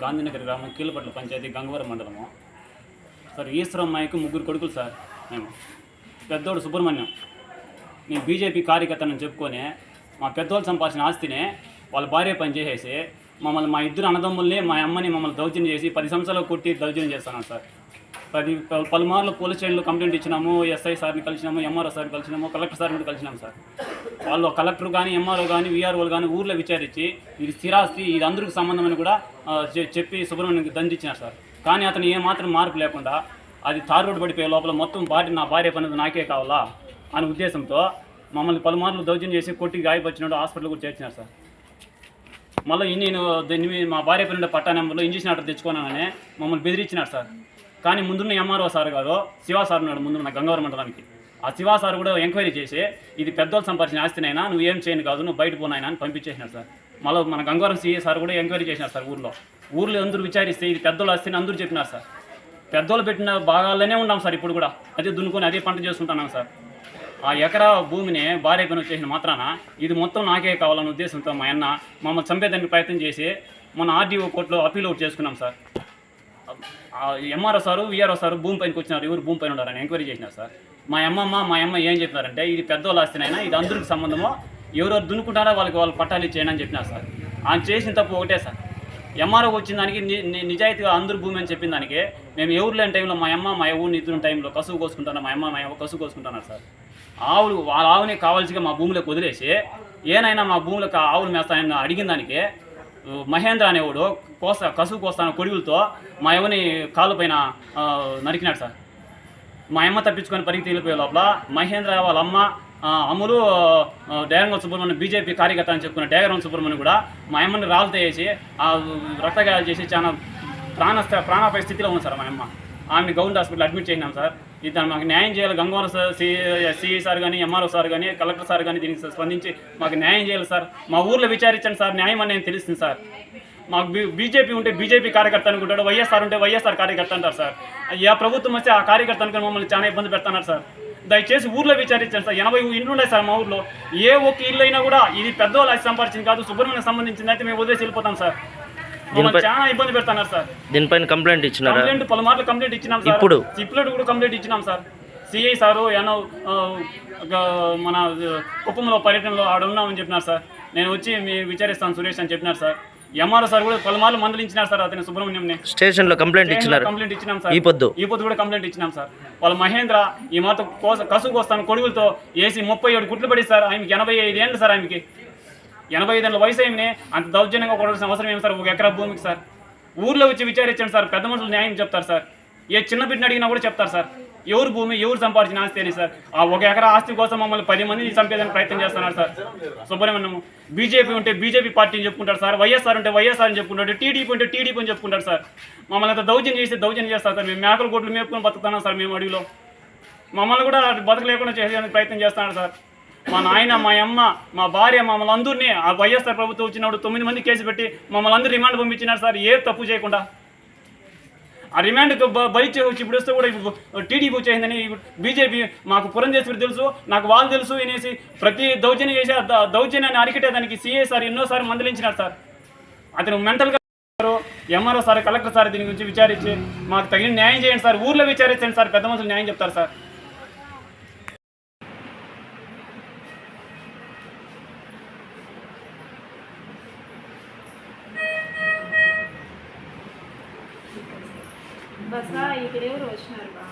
గాంధీనగర్ గ్రామం కీలపట్ల పంచాయతీ గంగవరం మండలము. సార్ ఈశ్వరం అమ్మాయికి 3 కొడుకులు సార్. మేము పెద్దోడు సుబ్రహ్మణ్యం, నేను బీజేపీ కార్యకర్తనని చెప్పుకొని మా పెద్దోళ్ళు సంపాదించిన ఆస్తిని వాళ్ళ భార్య పని చేసేసి మమ్మల్ని, మా ఇద్దరు అన్నదమ్ముల్ని, మా అమ్మని మమ్మల్ని దౌర్జన్యం చేసి 10 సంవత్సరాలు కొట్టి దౌర్జన్యం చేస్తున్నాను సార్. పలుమార్లు పోలీస్ స్టేషన్లో కంప్లైంట్ ఇచ్చినాము, ఎస్ఐ సార్ని కలిసినాము, ఎంఆర్ఓ సార్ని కలిసినాము, కలెక్టర్ సార్ని కూడా కలిసినాము సార్. వాళ్ళు కలెక్టర్ కానీ, ఎంఆర్ఓ కానీ, వీఆర్ఓలు కానీ ఊర్లో విచారించి ఇది స్థిరాస్తి, ఇది అందరికి సంబంధమని కూడా చెప్పి సుబ్రహ్మణ్యానికి దండించినారు సార్. కానీ అతను ఏమాత్రం మార్పు లేకుండా అది తార్ రోడ్డు పడిపోయే లోపల మొత్తం నా భార్య పని నాకే కావాలా అనే ఉద్దేశంతో మమ్మల్ని పలుమార్లు దౌర్జన్యం చేసి కొట్టి గాయపరిచినట్టు హాస్పిటల్ కూడా చేర్చినారు సార్. మళ్ళీ నేను దీన్ని మా భార్య పని పట్టా నెంబర్లో ఇంజక్షన్ ఆర్డర్ తెచ్చుకున్నానని మమ్మల్ని బెదిరించినారు సార్. కానీ ముందున్న ఎంఆర్ఓ సార్ గారు శివ సార్ ఉన్నాడు ముందున్న గంగవరం మండలానికి. ఆ శివ సార్ కూడా ఎంక్వైరీ చేసి ఇది పెద్దోళ్ళు సంపాదించిన ఆస్తినైనా, నువ్వు ఏం చేయను కాదు, నువ్వు బయట పోనాయనా అని పంపించేసినారు సార్. మళ్ళీ మన గంగవరం సిఏ సార్ కూడా ఎంక్వైరీ చేసినారు సార్. ఊర్లో అందరూ విచారిస్తే ఇది పెద్దోళ్ళు ఆస్తిని అందరూ చెప్పినారు సార్. పెద్దోళ్ళు పెట్టిన భాగాల్లోనే ఉన్నాం సార్ ఇప్పుడు కూడా. అదే దున్నుకొని అదే పంట చేసుకుంటున్నాం సార్. ఆ ఎకరా భూమిని భార్య పని వచ్చేసిన మాత్రాన ఇది మొత్తం నాకే కావాలన్న ఉద్దేశంతో మా అన్న మమ్మల్ని చంపేదానికి ప్రయత్నం చేసి మన ఆర్డీఓ కోర్టులో అప్పీల్ అవుట్ చేసుకున్నాం sir. MRO sir, VRO sir భూమి పైనకి వచ్చినారు, ఎవరు భూమి పైన ఉన్నారని ఎంక్వైరీ చేసినారు సార్. మా అమ్మ ఏం చెప్పినారంటే ఇది పెద్దోళ్ళ ఆస్తినైనా, ఇది అందరికి సంబంధమో, ఎవరెవరు దున్నుకుంటారో వాళ్ళు పట్టాలు ఇచ్చేయని అని చెప్పినారు సార్. ఆయన చేసిన తప్పు ఒకటే సార్. ఎంఆర్ఓ వచ్చిన దానికి నిజాయితీగా అందరు భూమి అని చెప్పిన దానికి మేము ఎవరు లేని టైంలో మా ఊరిని ఇద్దరు టైంలో కసువు కోసుకుంటాను, మా అమ్మ కసువు కోసుకుంటున్నారు సార్. వాళ్ళ ఆవుని కావాల్సిగా మా భూమిలోకి వదిలేసి ఏనైనా మా భూములకు ఆవులు మేస్తానని అడిగిన దానికి మహేంద్ర అనేవాడు కసువు కోస్తాన కొడుగులతో మా అమ్మని కాళ్ళు పైన నరికినాడు సార్. మా అమ్మ తప్పించుకొని పరిగెత్తి వెళ్ళిపోయే లోపల మహేంద్ర వాళ్ళ అమ్మ అమ్ములు డేగరం సుబ్రహ్మణ్యం బీజేపీ కార్యకర్త అని చెప్పుకున్న డేగరం సుబ్రహ్మణ్యం కూడా మా అమ్మని రాళ్ళతో వేసి రక్తగాయాలు చేసి చాలా ప్రాణాపాయ స్థితిలో ఉంది సార్. మా అమ్మ ఆమెని గవర్నమెంట్ హాస్పిటల్ అడ్మిట్ చేసినాం సార్. ఇది మాకు న్యాయం చేయాలి. గంగవరం సిఐ సార్ కానీ, ఎంఆర్ఓ సార్ కానీ, కలెక్టర్ సార్ కానీ దీనికి స్పందించి మాకు న్యాయం చేయాలి సార్. మా ఊర్లో విచారించండి సార్, న్యాయం అని నేను తెలుస్తుంది సార్. మాకు బీజేపీ ఉంటే బీజేపీ కార్యకర్త అనుకుంటాడు, వైఎస్ఆర్ ఉంటే వైఎస్ఆర్ కార్యకర్త అంటారు సార్. ఏ ప్రభుత్వం వస్తే ఆ కార్యకర్త అనుకుని మమ్మల్ని చాలా ఇబ్బంది పెడుతున్నారు సార్. దయచేసి ఊర్లో విచారించండి సార్. 80 ఇండ్లు ఉన్నాయి సార్ మా ఊర్లో. ఏ ఒక్క ఇల్లు అయినా కూడా ఇది పెద్దవాళ్ళు అది సంపాదించింది కాదు, సుబ్రహ్మణ్యం సంబంధించింది అయితే మేము వదిలేసి వెళ్ళిపోతాం సార్. చాలా ఇబ్బంది పెడుతున్నారు సార్. దీనిపైన కంప్లైంట్ ఇచ్చినారు. పలుమార్లు కంప్లైంట్ ఇచ్చినాం సార్. ఇప్పుడు కూడా కంప్లైంట్ ఇచ్చినాం సార్. సిఐ సారు మన కుప్పంలో పర్యటనలో ఆడ ఉన్నామని చెప్పినారు సార్. నేను వచ్చి విచారిస్తాను సురేష్ అని చెప్పినారు సార్. ఎంఆర్ఓ సార్ కూడా పలుమార్లు మందలించినారు సార్ అతని సుబ్రహ్మణ్యం. స్టేషన్లో కంప్లైంట్ ఇచ్చినాం సార్. ఈ పొద్దు కూడా కంప్లైంట్ ఇచ్చినాం సార్. వాళ్ళ మహేంద్ర ఈ మాతో కసువు కోస్తాను కొడుగులతో వేసి 37 కుట్లు పడి సార్. ఆయనకి 85 ఏళ్ళు సార్. ఆయనకి 85 ఏళ్ళ వయసు ఏమిని అంత దౌర్జన్యంగా కొడాల్సిన అవసరం ఏమి సార్ ఒక ఎకరా భూమికి సార్. ఊర్లో వచ్చి విచారించండి సార్. పెద్ద మనుషులు న్యాయం చెప్తారు సార్. ఏ చిన్న బిడ్డని అడిగినా కూడా చెప్తారు సార్. ఎవరు భూమి ఎవరు సంపాదించిన ఆస్తి అని సార్. ఆ ఒక ఎకరా ఆస్తి కోసం మమ్మల్ని 10 మందిని చంపేదానికి ప్రయత్నం చేస్తున్నారు సార్. సుబ్రహ్మణ్యం బీజేపీ ఉంటే బీజేపీ పార్టీని చెప్పుకుంటారు సార్, వైఎస్ఆర్ ఉంటే వైఎస్ఆర్ అని చెప్పుకుంటాడు, టీడీపీ ఉంటే టీడీపీ అని చెప్పుకుంటారు సార్. మమ్మల్ని అంత దౌర్జన్యం చేస్తారు సార్. మేము మేకల గొడ్లు మేపుకొని బతుకుతున్నాం సార్. మేము అడవిలో మమ్మల్ని కూడా బతకలేకుండా చేసేందుకు ప్రయత్నం చేస్తున్నారు సార్. మా నాయన, మా అమ్మ, మా భార్య మమ్మల్ని అందరినీ ఆ వైఎస్ఆర్ ప్రభుత్వం వచ్చినప్పుడు 9 మంది కేసు పెట్టి మమ్మల్ని అందరూ రిమాండ్ పంపించినారు సార్. ఏ తప్పు చేయకుండా ఆ రిమాండ్కి బయట వచ్చి ఇప్పుడు వస్తే కూడా టీడీపీ వచ్చేసిందని బీజేపీ మాకు పురంధేశ్వరి తెలుసు, నాకు వాళ్ళు తెలుసు అనేసి ప్రతి దౌర్జన్యం చేసి దౌర్జన్యాన్ని అరికట్టేదానికి సిఐ సార్ ఎన్నోసార్లు మందలించినారు సార్. అతను మెంటల్గా ఎంఆర్ఓ సార్, కలెక్టర్ సార్ దీని గురించి విచారించి మాకు తగిన న్యాయం చేయండి సార్. ఊర్లో విచారించండి సార్. పెద్ద మనుషులు న్యాయం చెప్తారు సార్. బసా ఇక్కడ ఎవరు వచ్చినారు బా